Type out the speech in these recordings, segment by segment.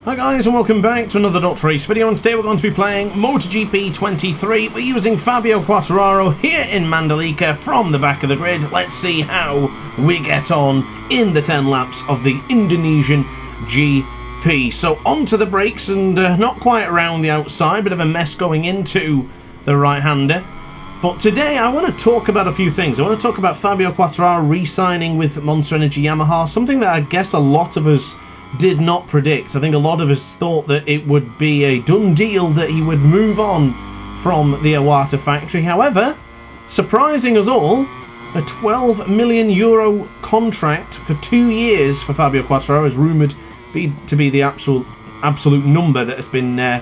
Hi guys and welcome back to another DrAce video, and today we're going to be playing MotoGP 23. We're using Fabio Quartararo here in Mandalika from the back of the grid. Let's see how we get on in the 10 laps of the Indonesian GP. So onto the brakes and not quite around the outside, bit of a mess going into the right-hander. But today I want to talk about a few things. I want to talk about Fabio Quartararo re-signing with Monster Energy Yamaha, something that I guess a lot of us did not predict. I think a lot of us thought that it would be a done deal, that he would move on from the Iwata factory. However, surprising us all, a €12 million contract for 2 years for Fabio Quartararo is rumoured to be the absolute number that has been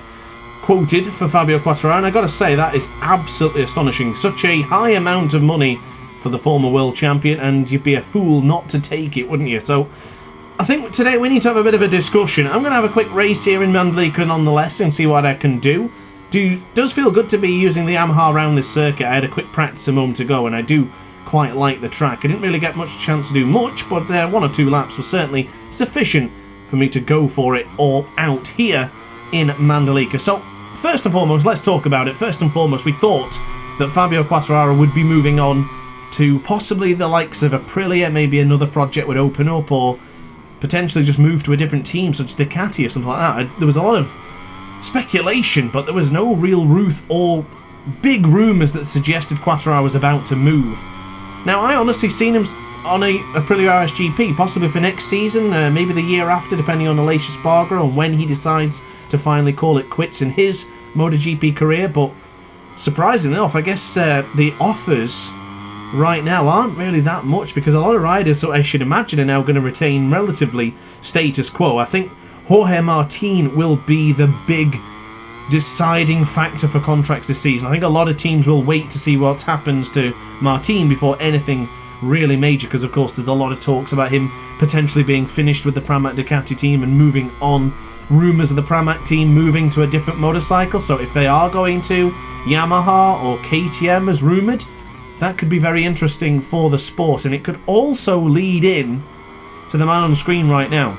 quoted for Fabio Quartararo, and I gotta say that is absolutely astonishing. Such a high amount of money for the former world champion, and you'd be a fool not to take it, wouldn't you? So I think today we need to have a bit of a discussion. I'm going to have a quick race here in Mandalika nonetheless and see what I can do. Does feel good to be using the Yamaha around this circuit. I had a quick practice a moment ago and I do quite like the track. I didn't really get much chance to do much, but 1 or 2 laps was certainly sufficient for me to go for it all out here in Mandalika. So first and foremost, let's talk about it. First and foremost, we thought that Fabio Quartararo would be moving on to possibly the likes of Aprilia. Maybe another project would open up, or potentially just move to a different team such as Ducati or something like that. There was a lot of speculation, but there was no real truth or big rumours that suggested Quartararo was about to move. Now, I honestly seen him on a Aprilia RSGP, possibly for next season, maybe the year after, depending on Aleix Espargaro and when he decides to finally call it quits in his MotoGP career. But surprisingly enough, I guess the offers right now aren't really that much, because a lot of riders, so I should imagine, are now going to retain relatively status quo. I think Jorge Martin will be the big deciding factor for contracts this season. I think a lot of teams will wait to see what happens to Martin before anything really major, because of course there's a lot of talks about him potentially being finished with the Pramac Ducati team and moving on. Rumours of the Pramac team moving to a different motorcycle, so if they are going to Yamaha or KTM as rumoured, that could be very interesting for the sport, and it could also lead in to the man on the screen right now.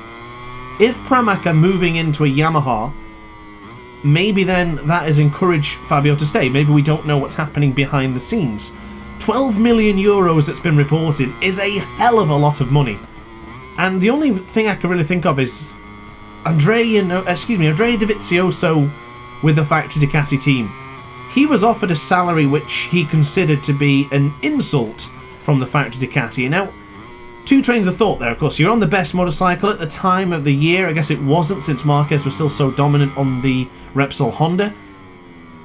If Pramac are moving into a Yamaha, maybe then that has encouraged Fabio to stay. Maybe we don't know what's happening behind the scenes. €12 million that's been reported is a hell of a lot of money. And the only thing I can really think of is Andrea Dovizioso with the factory Ducati team. He was offered a salary which he considered to be an insult from the factory Ducati. And now, 2 trains of thought there, of course. You're on the best motorcycle at the time of the year. I guess it wasn't, since Marquez was still so dominant on the Repsol Honda.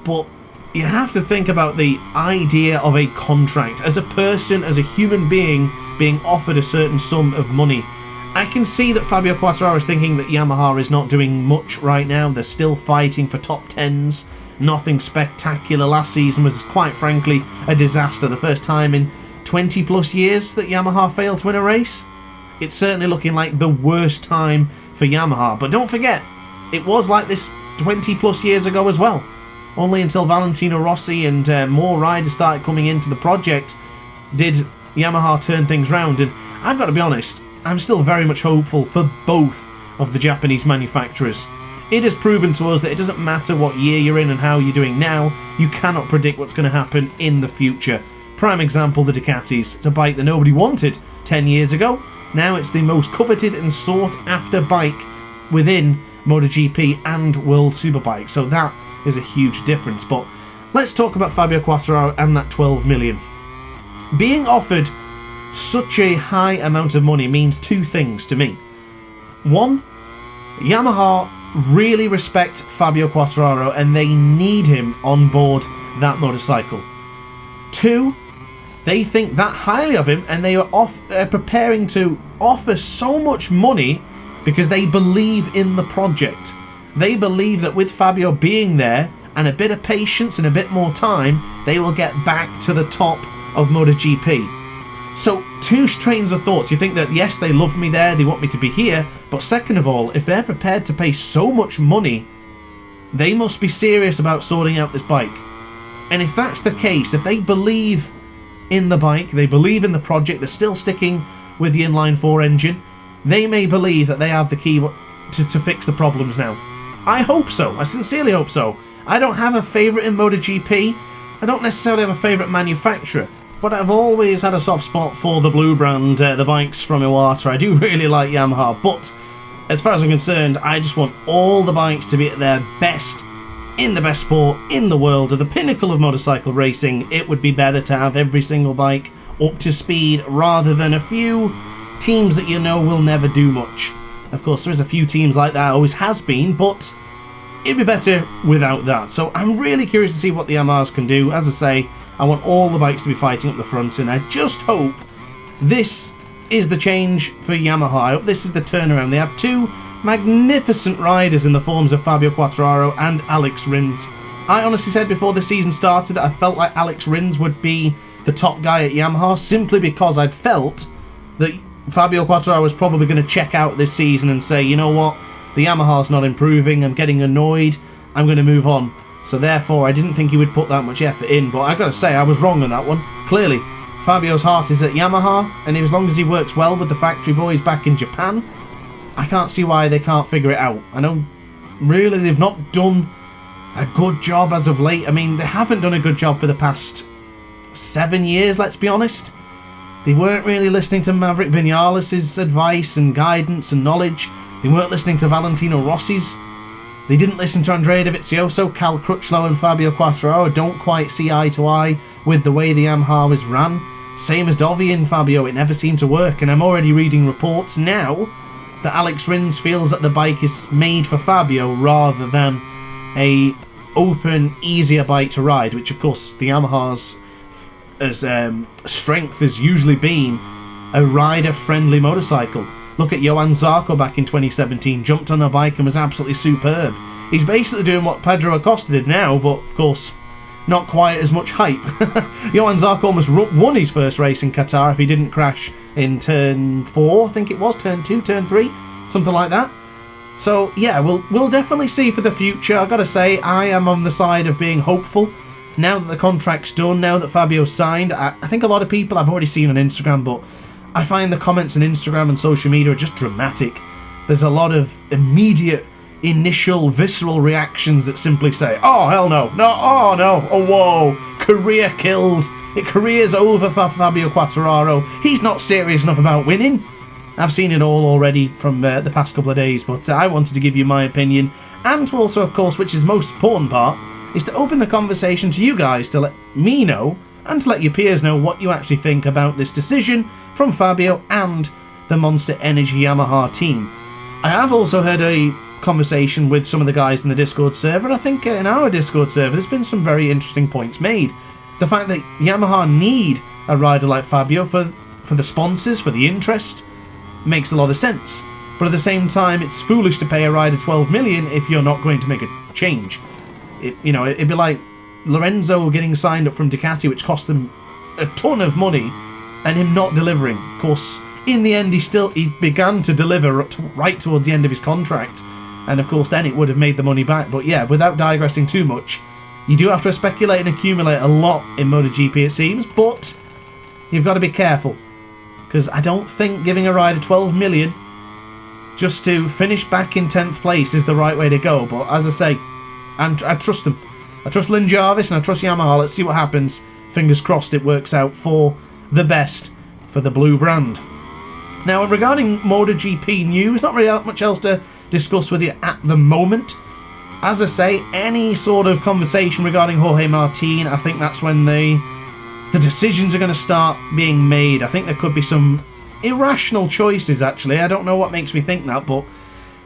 But you have to think about the idea of a contract. As a person, as a human being offered a certain sum of money. I can see that Fabio Quartararo is thinking that Yamaha is not doing much right now. They're still fighting for top 10s. Nothing spectacular. Last season was, quite frankly, a disaster. The first time in 20 plus years that Yamaha failed to win a race. It's certainly looking like the worst time for Yamaha. But don't forget, it was like this 20 plus years ago as well. Only until Valentino Rossi and more riders started coming into the project did Yamaha turn things round. And I've got to be honest, I'm still very much hopeful for both of the Japanese manufacturers. It has proven to us that it doesn't matter what year you're in and how you're doing now, you cannot predict what's going to happen in the future. Prime example, the Ducatis. It's a bike that nobody wanted 10 years ago. Now it's the most coveted and sought after bike within MotoGP and World Superbike. So that is a huge difference. But let's talk about Fabio Quartararo and that 12 million. Being offered such a high amount of money means 2 things to me. 1, Yamaha really respect Fabio Quartararo and they need him on board that motorcycle. 2, they think that highly of him and they are preparing to offer so much money because they believe in the project. They believe that with Fabio being there and a bit of patience and a bit more time, they will get back to the top of MotoGP. So, 2 trains of thoughts. You think that, yes, they love me there, they want me to be here, but second of all, if they're prepared to pay so much money, they must be serious about sorting out this bike. And if that's the case, if they believe in the bike, they believe in the project, they're still sticking with the inline 4 engine, they may believe that they have the key to fix the problems now? I hope so. I sincerely hope so. I don't have a favourite in MotoGP. I don't necessarily have a favourite manufacturer, but I've always had a soft spot for the Blue brand, the bikes from Iwata. I do really like Yamaha, but as far as I'm concerned, I just want all the bikes to be at their best, in the best sport in the world, at the pinnacle of motorcycle racing. It would be better to have every single bike up to speed rather than a few teams that you know will never do much. Of course, there is a few teams like that, always has been, but it'd be better without that. So I'm really curious to see what the Yamahas can do. As I say, I want all the bikes to be fighting up the front, and I just hope this is the change for Yamaha. I hope this is the turnaround. They have two magnificent riders in the forms of Fabio Quartararo and Alex Rins. I honestly said before the season started that I felt like Alex Rins would be the top guy at Yamaha, simply because I'd felt that Fabio Quartararo was probably going to check out this season and say, you know what, the Yamaha's not improving, I'm getting annoyed, I'm going to move on. So therefore, I didn't think he would put that much effort in, but I got to say, I was wrong on that one. Clearly, Fabio's heart is at Yamaha, and as long as he works well with the factory boys back in Japan, I can't see why they can't figure it out. I know, really, they've not done a good job as of late. I mean, they haven't done a good job for the past 7 years, let's be honest. They weren't really listening to Maverick Vinales' advice and guidance and knowledge. They weren't listening to Valentino Rossi's. They didn't listen to Andrea Dovizioso. Cal Crutchlow and Fabio Quartararo don't quite see eye to eye with the way the Yamaha was ran. Same as Dovi and Fabio, it never seemed to work, and I'm already reading reports now that Alex Rins feels that the bike is made for Fabio rather than a open, easier bike to ride, which of course the Yamaha's strength has usually been a rider-friendly motorcycle. Look at Johan Zarco back in 2017, jumped on the bike and was absolutely superb. He's basically doing what Pedro Acosta did now, but of course not quite as much hype. Johan Zarco almost won his first race in Qatar if he didn't crash in turn 4, I think it was, turn 2, turn 3, something like that. So yeah, we'll definitely see for the future. I've got to say, I am on the side of being hopeful. Now that the contract's done, now that Fabio's signed, I think a lot of people I've already seen on Instagram, but I find the comments on Instagram and social media are just dramatic. There's a lot of immediate, initial, visceral reactions that simply say, oh, hell no, no, oh no, oh whoa, career killed. Career's over for Fabio Quartararo. He's not serious enough about winning. I've seen it all already from the past couple of days, but I wanted to give you my opinion, and to also, of course, which is the most important part, is to open the conversation to you guys, to let me know, and to let your peers know what you actually think about this decision from Fabio and the Monster Energy Yamaha team. I have also heard a conversation with some of the guys in the Discord server, and I think in our Discord server there's been some very interesting points made. The fact that Yamaha need a rider like Fabio for the sponsors, for the interest, makes a lot of sense. But at the same time, it's foolish to pay a rider 12 million if you're not going to make a change. It'd be like Lorenzo getting signed up from Ducati, which cost them a ton of money, and him not delivering. Of course, in the end, he began to deliver right towards the end of his contract, and of course then it would have made the money back. But yeah, without digressing too much, you do have to speculate and accumulate a lot in MotoGP, it seems, but you've got to be careful, because I don't think giving a rider 12 million just to finish back in 10th place is the right way to go. But as I say, I trust them. I trust Lynn Jarvis and I trust Yamaha. Let's see what happens. Fingers crossed it works out for the best for the blue brand. Now, regarding MotoGP news, not really much else to discuss with you at the moment. As I say, any sort of conversation regarding Jorge Martin, I think that's when the decisions are going to start being made. I think there could be some irrational choices, actually. I don't know what makes me think that, but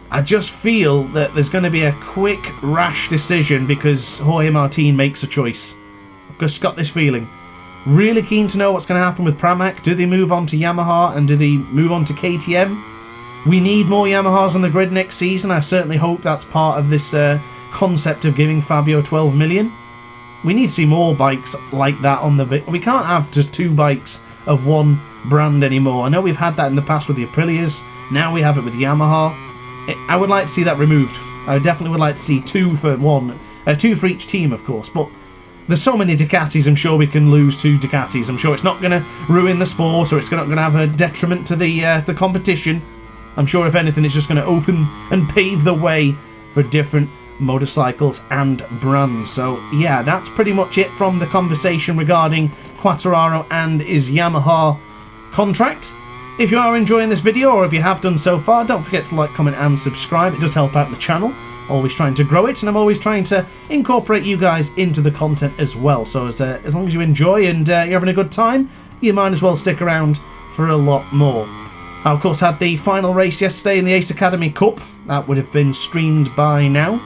I just feel that there's going to be a quick, rash decision because Jorge Martin makes a choice. I've just got this feeling. Really keen to know what's going to happen with Pramac. Do they move on to Yamaha and do they move on to KTM? We need more Yamahas on the grid next season. I certainly hope that's part of this concept of giving Fabio 12 million. We need to see more bikes like that on the bit. We can't have just two bikes of one brand anymore. I know we've had that in the past with the Aprilias. Now we have it with Yamaha. I would like to see that removed. I definitely would like to see two for each team, of course. But there's so many Ducatis, I'm sure we can lose two Ducatis. I'm sure it's not going to ruin the sport or it's not going to have a detriment to the competition. I'm sure if anything it's just going to open and pave the way for different motorcycles and brands. So yeah, that's pretty much it from the conversation regarding Quartararo and his Yamaha contract. If you are enjoying this video, or if you have done so far, don't forget to like, comment and subscribe. It does help out the channel. Always trying to grow it, and I'm always trying to incorporate you guys into the content as well. So as long as you enjoy and you're having a good time, you might as well stick around for a lot more. I of course had the final race yesterday in the Ace Academy Cup. That would have been streamed by now,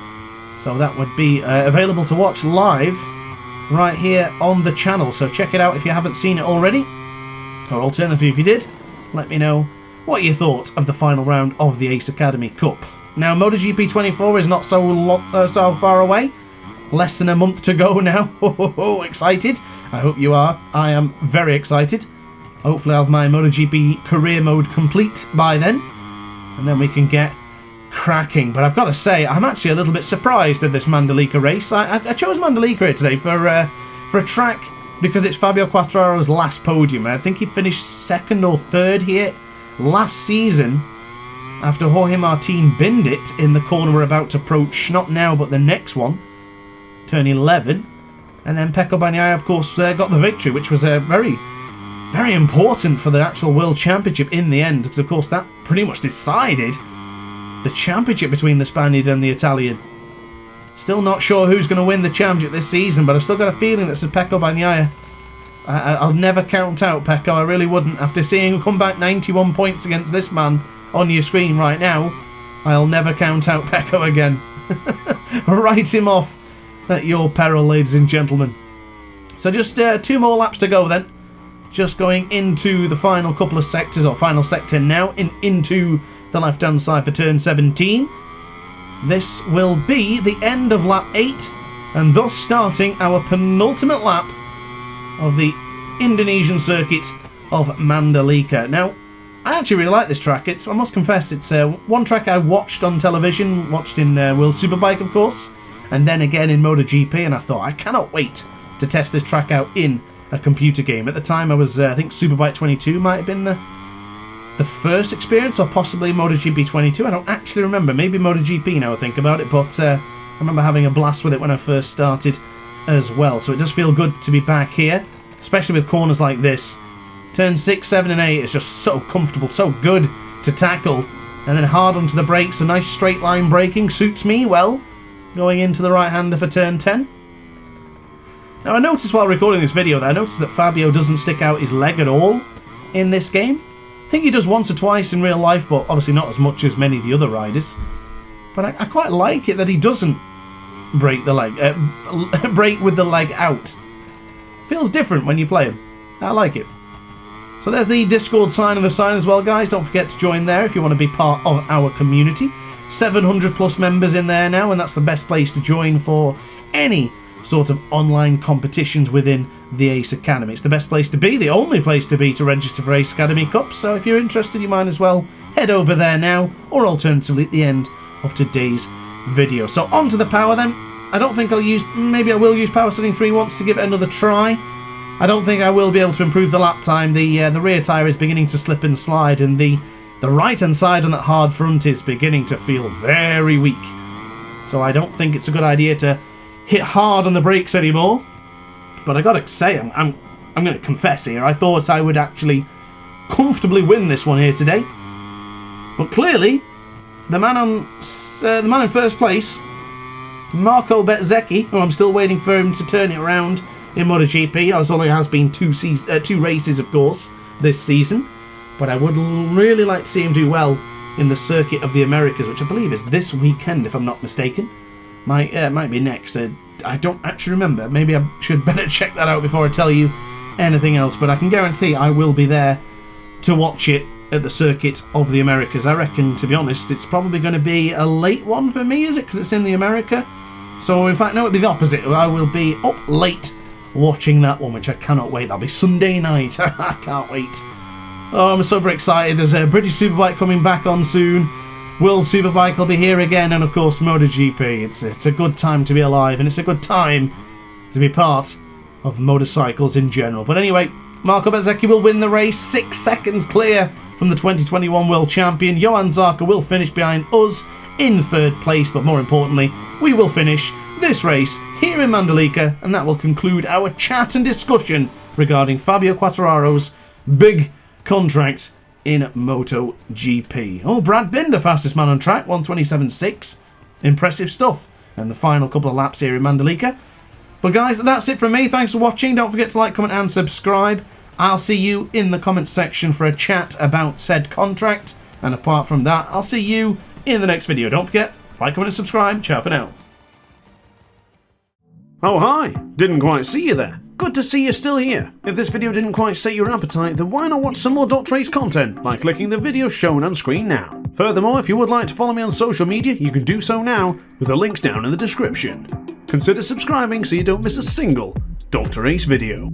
so that would be available to watch live right here on the channel. So check it out if you haven't seen it already, or alternatively if you did, let me know what you thought of the final round of the Ace Academy Cup. Now MotoGP 24 is not so far away, less than a month to go now. Excited? I hope you are. I am very excited. Hopefully I'll have my MotoGP career mode complete by then, and then we can get cracking. But I've got to say, I'm actually a little bit surprised at this Mandalika race. I chose Mandalika here today for a track because it's Fabio Quartararo's last podium. I think he finished second or third here last season after Jorge Martin binned it in the corner we're about to approach, not now but the next one, turn 11. And then Pecco Bagnaia of course got the victory, which was very, very important for the actual World Championship in the end, because of course that pretty much decided the championship between the Spaniard and the Italian. Still not sure who's going to win the championship this season, but I've still got a feeling that it's Pecco Bagnaia. I'll never count out Pecco, I really wouldn't. After seeing him come back 91 points against this man on your screen right now, I'll never count out Pecco again. Write him off at your peril, ladies and gentlemen. So just 2 more laps to go then. Just going into the final couple of sectors, or final sector now, into the left-hand side for turn 17. This will be the end of lap 8, and thus starting our penultimate lap of the Indonesian circuit of Mandalika. Now, I actually really like this track. I must confess, it's one track I watched on television, watched in World Superbike, of course, and then again in MotoGP, and I thought, I cannot wait to test this track out in a computer game. At the time, I was, I think Superbike 22 might have been the first experience, or possibly MotoGP 22. I don't actually remember. Maybe MotoGP now I think about it, but I remember having a blast with it when I first started as well. So it does feel good to be back here, especially with corners like this. Turn 6, 7 and 8 is just so comfortable, so good to tackle. And then hard onto the brakes, so nice straight line braking suits me well. Going into the right-hander for turn 10. Now I noticed while recording this video that I noticed that Fabio doesn't stick out his leg at all in this game. I think he does once or twice in real life, but obviously not as much as many of the other riders. But I quite like it that he doesn't break the leg, break with the leg out. Feels different when you play him. I like it. So there's the Discord sign on the side as well, guys. Don't forget to join there if you want to be part of our community. 700 plus members in there now, and that's the best place to join for any sort of online competitions within the Ace Academy. It's the best place to be, the only place to be to register for Ace Academy Cup. So if you're interested, you might as well head over there now, or alternatively at the end of today's video. So on to the power then. I don't think I'll use, maybe I will use power setting 3 once to give it another try. I don't think I will be able to improve the lap time. The rear tyre is beginning to slip and slide, and the right-hand side on that hard front is beginning to feel very weak. So I don't think it's a good idea to hit hard on the brakes anymore. But I gotta say, I'm gonna confess here, I thought I would actually comfortably win this one here today. But clearly, the man in first place, Marco Bezzecchi, who I'm still waiting for him to turn it around in MotoGP, as only has been 2 races, of course, this season. But I would really like to see him do well in the Circuit of the Americas, which I believe is this weekend, if I'm not mistaken. Might be next. I don't actually remember. Maybe I should better check that out before I tell you anything else. But I can guarantee I will be there to watch it at the Circuit of the Americas. I reckon, to be honest, it's probably going to be a late one for me, is it? Because it's in the America. So, in fact, no, it'll be the opposite. I will be up late watching that one, which I cannot wait. That'll be Sunday night. I can't wait. Oh, I'm super excited. There's a British Superbike coming back on soon. World Superbike will be here again, and of course MotoGP. It's a good time to be alive, and it's a good time to be part of motorcycles in general. But anyway, Marco Bezzecchi will win the race, 6 seconds clear from the 2021 World Champion. Johan Zarco will finish behind us in 3rd place, but more importantly, we will finish this race here in Mandalika, and that will conclude our chat and discussion regarding Fabio Quartararo's big contract in MotoGP. Oh, Brad Binder, fastest man on track, 1:27.6. Impressive stuff. And the final couple of laps here in Mandalika. But guys, that's it from me. Thanks for watching. Don't forget to like, comment and subscribe. I'll see you in the comments section for a chat about said contract. And apart from that, I'll see you in the next video. Don't forget, like, comment and subscribe. Ciao for now. Oh hi, didn't quite see you there. Good to see you're still here. If this video didn't quite set your appetite, then why not watch some more DrAce content by clicking the video shown on screen now. Furthermore, if you would like to follow me on social media, you can do so now with the links down in the description. Consider subscribing so you don't miss a single DrAce video.